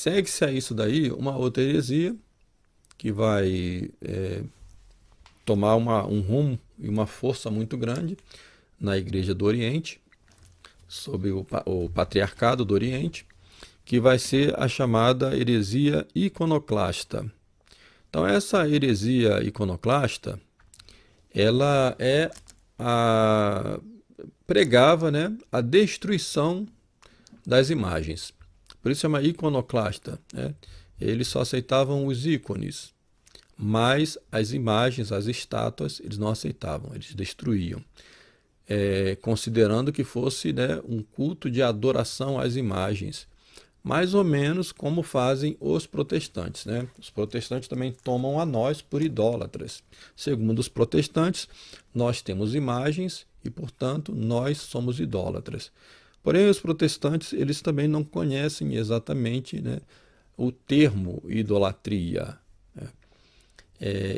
Segue-se a isso daí uma outra heresia que vai tomar um rumo e uma força muito grande na Igreja do Oriente, sob o Patriarcado do Oriente, que vai ser a chamada heresia iconoclasta. Então, essa heresia iconoclasta, ela pregava, né, a destruição das imagens. Por isso chama iconoclasta, né? Eles só aceitavam os ícones, mas as imagens, as estátuas, eles não aceitavam, eles destruíam, considerando que fosse, né, um culto de adoração às imagens, mais ou menos como fazem os protestantes, né? Os protestantes também tomam a nós por idólatras. Segundo os protestantes, nós temos imagens e, portanto, nós somos idólatras. Porém, os protestantes, eles também não conhecem exatamente, né, o termo idolatria, né?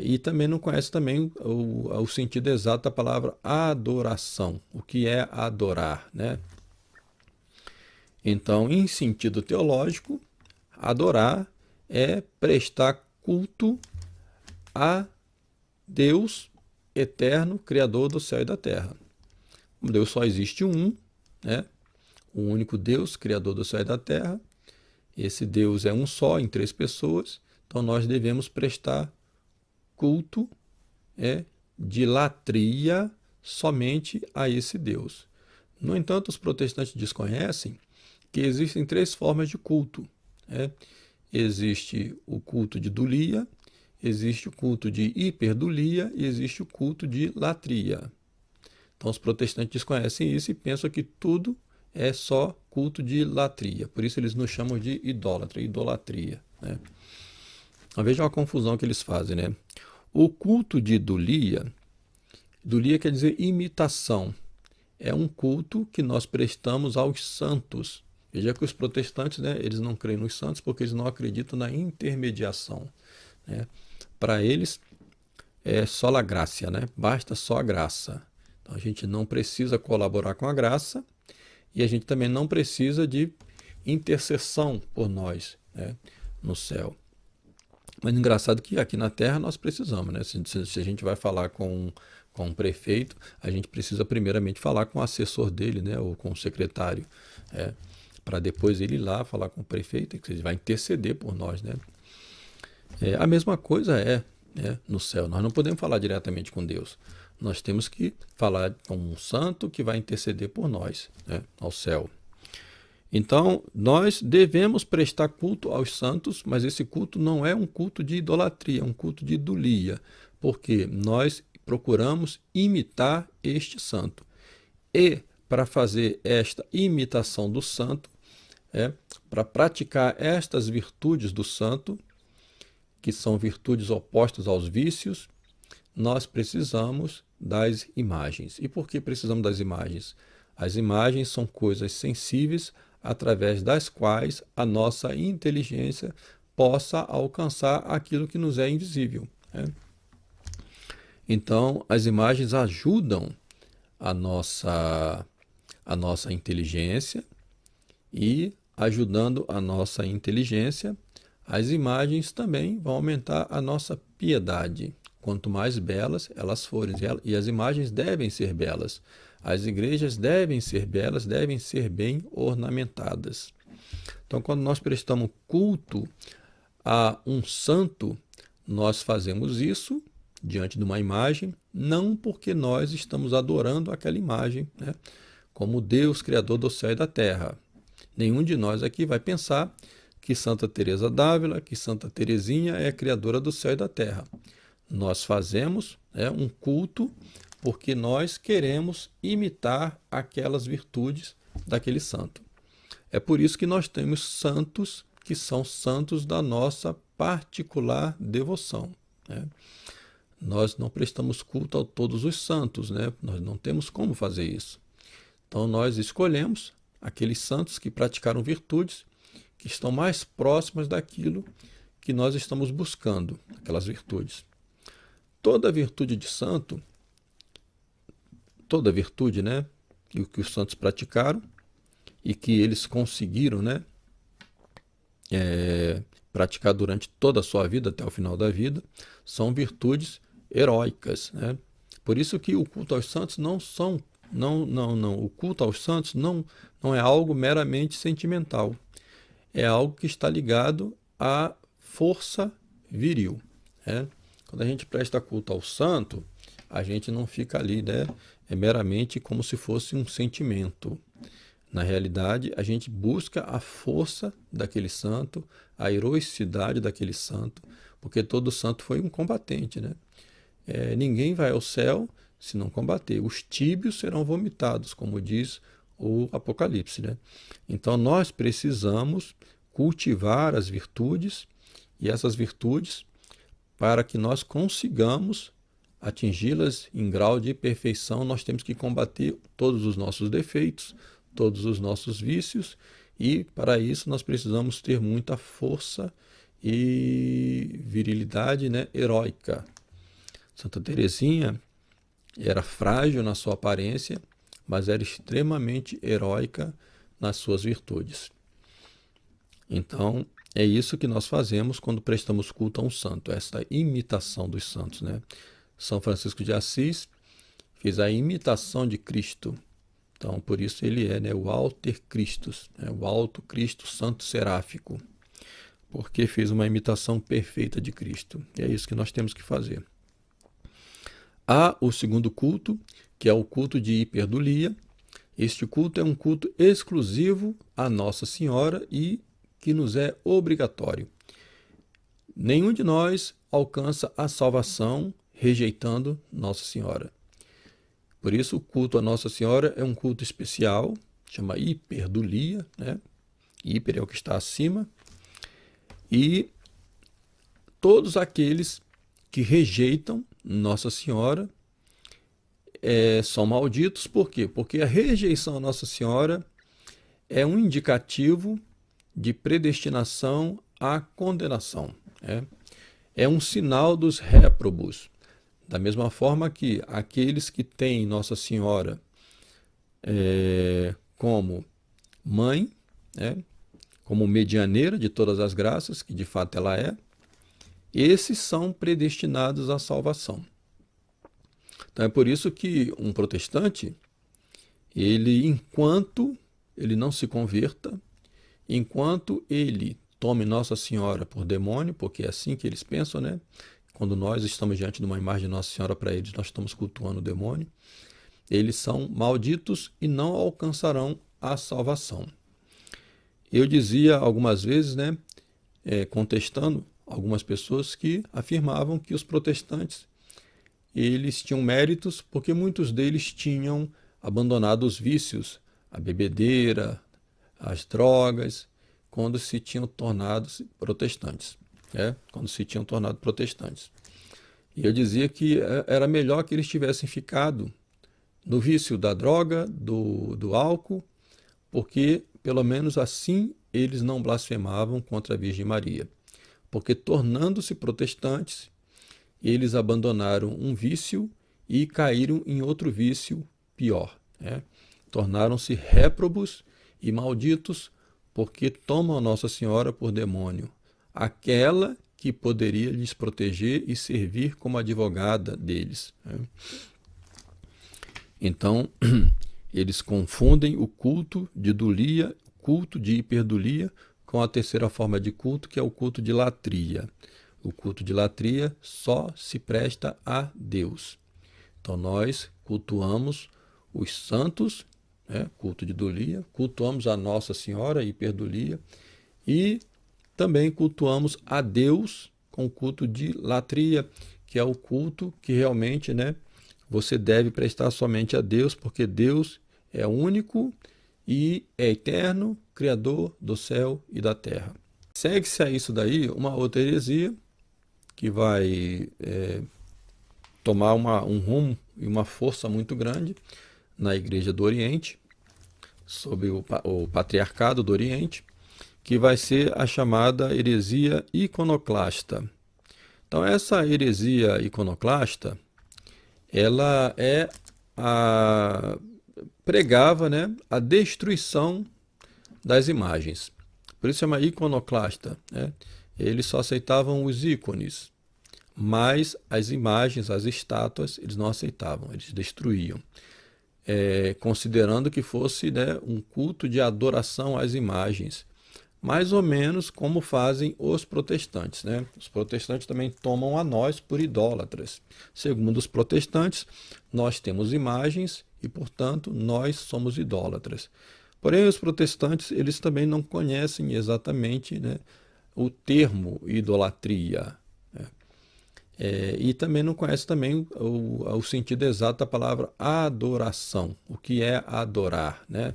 E também não conhecem também o sentido exato da palavra adoração. O que é adorar, né? Então, em sentido teológico, adorar é prestar culto a Deus eterno, Criador do céu e da terra. Como Deus só existe um, né? O único Deus, Criador do céu e da terra. Esse Deus é um só, em três pessoas. Então, nós devemos prestar culto de latria somente a esse Deus. No entanto, os protestantes desconhecem que existem três formas de culto, né? Existe o culto de dulia, existe o culto de hiperdulia e existe o culto de latria. Então, os protestantes desconhecem isso e pensam que tudo é só culto de latria. Por isso eles nos chamam de idólatra, idolatria, né? Então, veja a confusão que eles fazem, né? O culto de dulia, dulia quer dizer imitação. É um culto que nós prestamos aos santos. Veja que os protestantes, né, eles não creem nos santos porque eles não acreditam na intermediação, né? Para eles é só a graça, né? Basta só a graça. Então a gente não precisa colaborar com a graça e a gente também não precisa de intercessão por nós, né, no céu. Mas engraçado que aqui na Terra nós precisamos, né? Se a gente vai falar com um prefeito, a gente precisa primeiramente falar com o assessor dele, né? Ou com o secretário, para depois ele ir lá falar com o prefeito, que ele vai interceder por nós, né? A mesma coisa né, no céu. Nós não podemos falar diretamente com Deus. Nós temos que falar com um santo que vai interceder por nós, né, ao céu. Então, nós devemos prestar culto aos santos, mas esse culto não é um culto de idolatria, é um culto de idolia, porque nós procuramos imitar este santo. E, para fazer esta imitação do santo, para praticar estas virtudes do santo, que são virtudes opostas aos vícios, nós precisamos das imagens. E por que precisamos das imagens? As imagens são coisas sensíveis através das quais a nossa inteligência possa alcançar aquilo que nos é invisível, né? Então, as imagens ajudam a nossa inteligência e, ajudando a nossa inteligência, as imagens também vão aumentar a nossa piedade. Quanto mais belas elas forem, e as imagens devem ser belas. As igrejas devem ser belas, devem ser bem ornamentadas. Então, quando nós prestamos culto a um santo, nós fazemos isso diante de uma imagem, não porque nós estamos adorando aquela imagem, né, como Deus, Criador do céu e da terra. Nenhum de nós aqui vai pensar que Santa Teresa d'Ávila, que Santa Teresinha é criadora do céu e da terra. Nós fazemos um culto porque nós queremos imitar aquelas virtudes daquele santo. É por isso que nós temos santos que são santos da nossa particular devoção, né? Nós não prestamos culto a todos os santos, né? Nós não temos como fazer isso. Então nós escolhemos aqueles santos que praticaram virtudes que estão mais próximas daquilo que nós estamos buscando, aquelas virtudes. Toda virtude de santo, toda virtude, né, que os santos praticaram e que eles conseguiram, né, praticar durante toda a sua vida, até o final da vida, são virtudes heróicas, né? Por isso que o culto aos santos o culto aos santos não é algo meramente sentimental. É algo que está ligado à força viril, né? Quando a gente presta culto ao santo, a gente não fica ali, né? É meramente como se fosse um sentimento. Na realidade, a gente busca a força daquele santo, a heroicidade daquele santo, porque todo santo foi um combatente, né? Ninguém vai ao céu se não combater. Os tíbios serão vomitados, como diz o Apocalipse, né? Então nós precisamos cultivar as virtudes, e essas virtudes, para que nós consigamos atingi-las em grau de perfeição, nós temos que combater todos os nossos defeitos, todos os nossos vícios, e para isso nós precisamos ter muita força e virilidade, né, heróica. Santa Teresinha era frágil na sua aparência, mas era extremamente heróica nas suas virtudes. Então, é isso que nós fazemos quando prestamos culto a um santo, essa imitação dos santos, né? São Francisco de Assis fez a imitação de Cristo. Então, por isso ele é, né, o Alter Christus, né, o Alto Cristo Santo Seráfico, porque fez uma imitação perfeita de Cristo. E é isso que nós temos que fazer. Há o segundo culto, que é o culto de hiperdulia. Este culto é um culto exclusivo a Nossa Senhora e que nos é obrigatório. Nenhum de nós alcança a salvação rejeitando Nossa Senhora. Por isso, o culto a Nossa Senhora é um culto especial, chama hiperdulia, né? Hiper é o que está acima. E todos aqueles que rejeitam Nossa Senhora são malditos. Por quê? Porque a rejeição a Nossa Senhora é um indicativo de predestinação à condenação. É um sinal dos réprobos. Da mesma forma que aqueles que têm Nossa Senhora como mãe, como medianeira de todas as graças, que de fato ela é, esses são predestinados à salvação. Então é por isso que um protestante, enquanto ele não se converta, enquanto ele tome Nossa Senhora por demônio, porque é assim que eles pensam, né? Quando nós estamos diante de uma imagem de Nossa Senhora para eles, nós estamos cultuando o demônio. Eles são malditos e não alcançarão a salvação. Eu dizia algumas vezes, né, contestando algumas pessoas que afirmavam que os protestantes eles tinham méritos porque muitos deles tinham abandonado os vícios, a bebedeira, as drogas, quando se tinham tornado protestantes. E eu dizia que era melhor que eles tivessem ficado no vício da droga, do álcool, porque pelo menos assim eles não blasfemavam contra a Virgem Maria. Porque tornando-se protestantes, eles abandonaram um vício e caíram em outro vício pior. Tornaram-se réprobos e malditos porque tomam Nossa Senhora por demônio, aquela que poderia lhes proteger e servir como advogada deles. Então, eles confundem o culto de dulia, culto de hiperdulia, com a terceira forma de culto, que é o culto de latria. O culto de latria só se presta a Deus. Então, nós cultuamos os santos, culto de dulia, cultuamos a Nossa Senhora, hiperdulia, e também cultuamos a Deus com o culto de latria, que é o culto que realmente, você deve prestar somente a Deus, porque Deus é único e é eterno, Criador do céu e da terra. Segue-se a isso daí uma outra heresia, que vai tomar um rumo e uma força muito grande na Igreja do Oriente, sob o Patriarcado do Oriente, que vai ser a chamada heresia iconoclasta. Então, essa heresia iconoclasta, ela pregava, a destruição das imagens. Por isso chama iconoclasta. eles só aceitavam os ícones, mas as imagens, as estátuas, eles não aceitavam, eles destruíam, considerando que fosse, né, um culto de adoração às imagens, mais ou menos como fazem os protestantes, né? Os protestantes também tomam a nós por idólatras. Segundo os protestantes, nós temos imagens e, portanto, nós somos idólatras. Porém, os protestantes, eles também não conhecem exatamente, né, o termo idolatria, né? E também não conhecem também o sentido exato da palavra adoração. O que é adorar, né?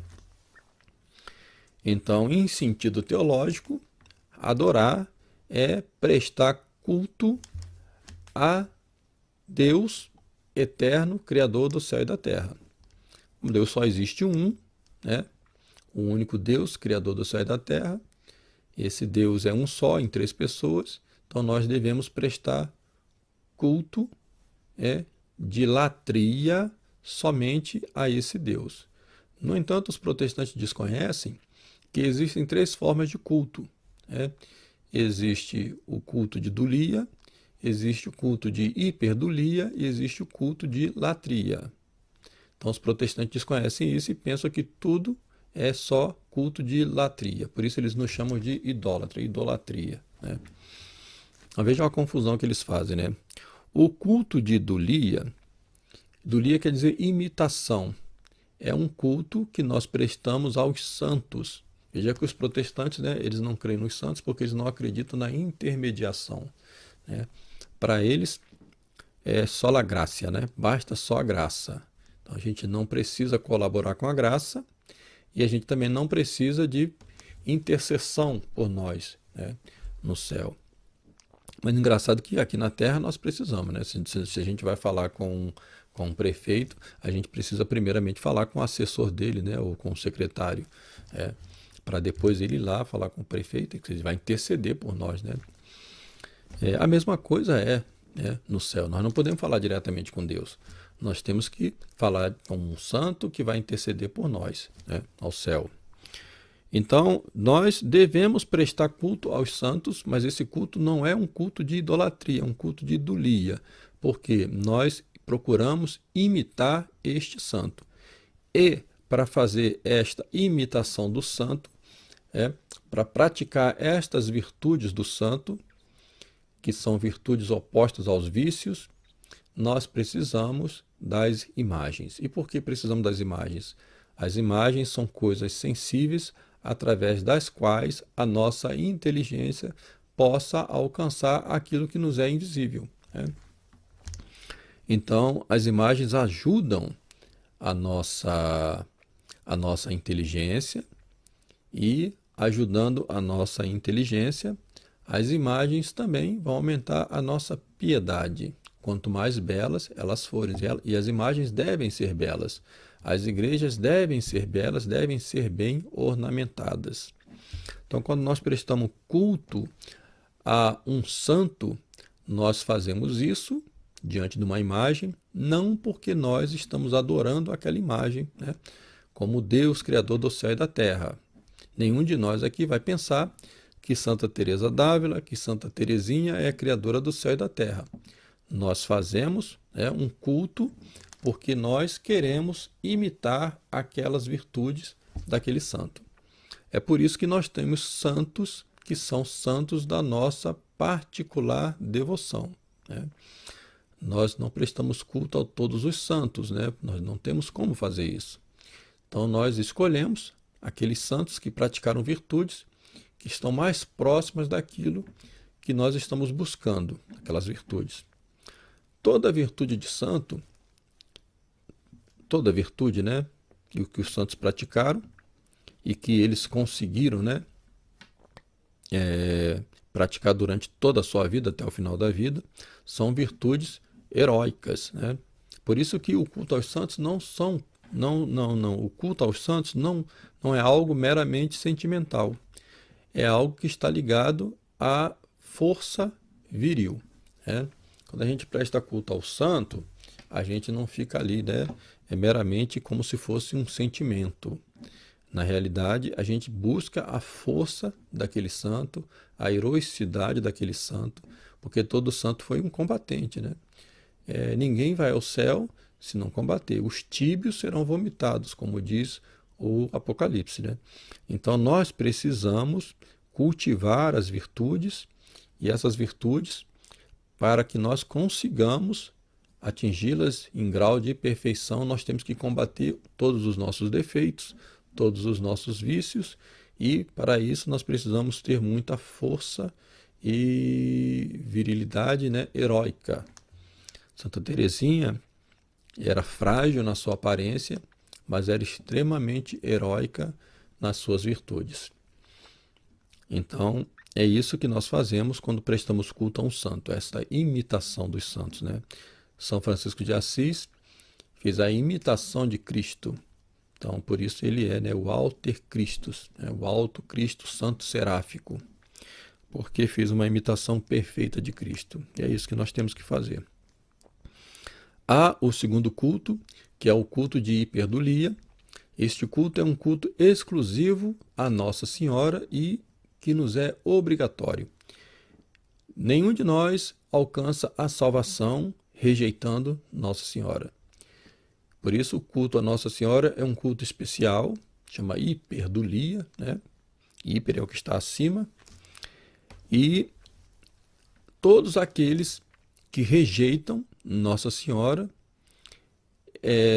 Então, em sentido teológico, adorar é prestar culto a Deus eterno, Criador do céu e da terra. Deus só existe um, né? O único Deus, Criador do céu e da terra. Esse Deus é um só, em três pessoas. Então, nós devemos prestar culto de latria somente a esse Deus. No entanto, os protestantes desconhecem que existem três formas de culto, né? Existe o culto de dulia, existe o culto de hiperdulia e existe o culto de latria. Então os protestantes desconhecem isso e pensam que tudo é só culto de latria. Por isso eles nos chamam de idólatra, idolatria, né? Então, veja a confusão que eles fazem, né? O culto de dulia, dulia quer dizer imitação. É um culto que nós prestamos aos santos. Veja que os protestantes, né, eles não creem nos santos porque eles não acreditam na intermediação, né? Para eles é só a graça, né? Basta só a graça. Então a gente não precisa colaborar com a graça e a gente também não precisa de intercessão por nós, né, no céu. Mas engraçado que aqui na Terra nós precisamos, né? Se a gente vai falar com um prefeito, a gente precisa primeiramente falar com o assessor dele, né, ou com o secretário, para depois ele ir lá falar com o prefeito, que ele vai interceder por nós, né? A mesma coisa né, no céu. Nós não podemos falar diretamente com Deus. Nós temos que falar com um santo que vai interceder por nós, né, ao céu. Então, nós devemos prestar culto aos santos, mas esse culto não é um culto de idolatria, é um culto de idolia, porque nós procuramos imitar este santo. E, para fazer esta imitação do santo, para praticar estas virtudes do santo, que são virtudes opostas aos vícios, nós precisamos das imagens. E por que precisamos das imagens? As imagens são coisas sensíveis através das quais a nossa inteligência possa alcançar aquilo que nos é invisível, né? Então, as imagens ajudam a nossa inteligência e, ajudando a nossa inteligência, as imagens também vão aumentar a nossa piedade. Quanto mais belas elas forem, e as imagens devem ser belas. As igrejas devem ser belas, devem ser bem ornamentadas. Então, quando nós prestamos culto a um santo, nós fazemos isso diante de uma imagem, não porque nós estamos adorando aquela imagem, né, como Deus, Criador do céu e da terra. Nenhum de nós aqui vai pensar que Santa Teresa d'Ávila, que Santa Teresinha é a criadora do céu e da terra. Nós fazemos um culto porque nós queremos imitar aquelas virtudes daquele santo. É por isso que nós temos santos que são santos da nossa particular devoção, né? Nós não prestamos culto a todos os santos, né? Nós não temos como fazer isso. Então nós escolhemos aqueles santos que praticaram virtudes que estão mais próximas daquilo que nós estamos buscando, aquelas virtudes. Toda virtude de santo, toda virtude, né, que os santos praticaram e que eles conseguiram, né, praticar durante toda a sua vida, até o final da vida, são virtudes heróicas, né? Por isso que o culto aos santos o culto aos santos não é algo meramente sentimental. É algo que está ligado à força viril, né? Quando a gente presta culto ao santo, a gente não fica ali, né, meramente como se fosse um sentimento. Na realidade, a gente busca a força daquele santo, a heroicidade daquele santo, porque todo santo foi um combatente, né? Ninguém vai ao céu se não combater. Os tíbios serão vomitados, como diz o Apocalipse, né? Então nós precisamos cultivar as virtudes, e essas virtudes, para que nós consigamos atingi-las em grau de perfeição, nós temos que combater todos os nossos defeitos, todos os nossos vícios, e para isso nós precisamos ter muita força e virilidade, né, heróica. Santa Teresinha era frágil na sua aparência, mas era extremamente heróica nas suas virtudes. Então, é isso que nós fazemos quando prestamos culto a um santo, essa imitação dos santos, né? São Francisco de Assis fez a imitação de Cristo. Então, por isso ele é, né, o Alter Christus, né, o Alto Cristo Santo Seráfico, porque fez uma imitação perfeita de Cristo. E é isso que nós temos que fazer. Há o segundo culto, que é o culto de hiperdulia. Este culto é um culto exclusivo a Nossa Senhora e que nos é obrigatório. Nenhum de nós alcança a salvação rejeitando Nossa Senhora. Por isso, o culto a Nossa Senhora é um culto especial, chama hiperdulia, né? Hiper é o que está acima. E todos aqueles que rejeitam Nossa Senhora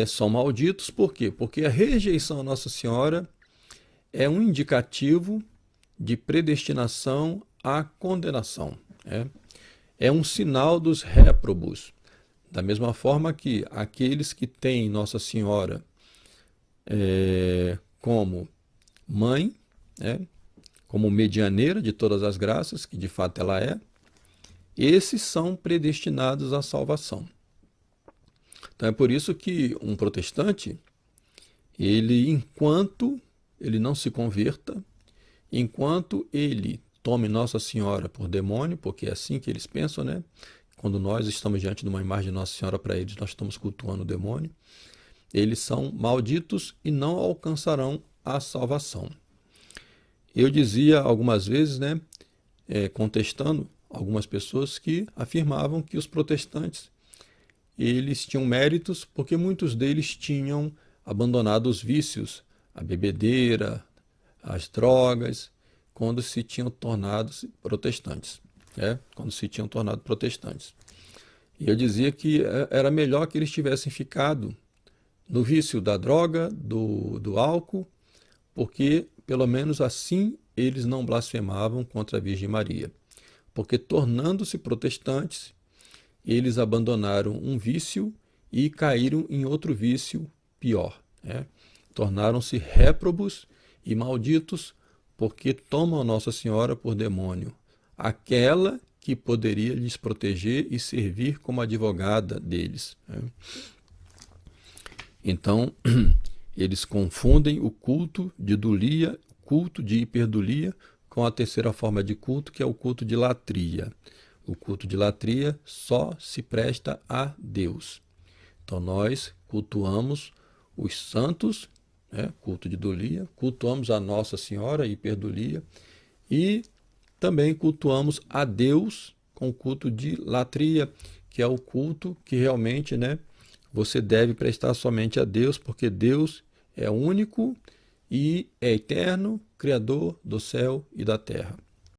são malditos. Por quê? Porque a rejeição a Nossa Senhora é um indicativo de predestinação à condenação. É um sinal dos réprobos. Da mesma forma que aqueles que têm Nossa Senhora como mãe, como medianeira de todas as graças, que de fato ela é, esses são predestinados à salvação. Então é por isso que um protestante, enquanto ele não se converta, enquanto ele tome Nossa Senhora por demônio, porque é assim que eles pensam, né? Quando nós estamos diante de uma imagem de Nossa Senhora para eles, nós estamos cultuando o demônio. Eles são malditos e não alcançarão a salvação. Eu dizia algumas vezes, né, contestando algumas pessoas que afirmavam que os protestantes eles tinham méritos porque muitos deles tinham abandonado os vícios, a bebedeira, as drogas, quando se tinham tornado protestantes. Quando se tinham tornado protestantes. E eu dizia que era melhor que eles tivessem ficado no vício da droga, do álcool, porque pelo menos assim eles não blasfemavam contra a Virgem Maria. Porque tornando-se protestantes, eles abandonaram um vício e caíram em outro vício pior. Tornaram-se réprobos e malditos porque tomam a Nossa Senhora por demônio, aquela que poderia lhes proteger e servir como advogada deles. Então, eles confundem o culto de dulia, culto de hiperdulia, com a terceira forma de culto, que é o culto de latria. O culto de latria só se presta a Deus. Então, nós cultuamos os santos, culto de dulia, cultuamos a Nossa Senhora, hiperdulia, e também cultuamos a Deus com o culto de latria, que é o culto que realmente, você deve prestar somente a Deus, porque Deus é único e é eterno, Criador do céu e da terra.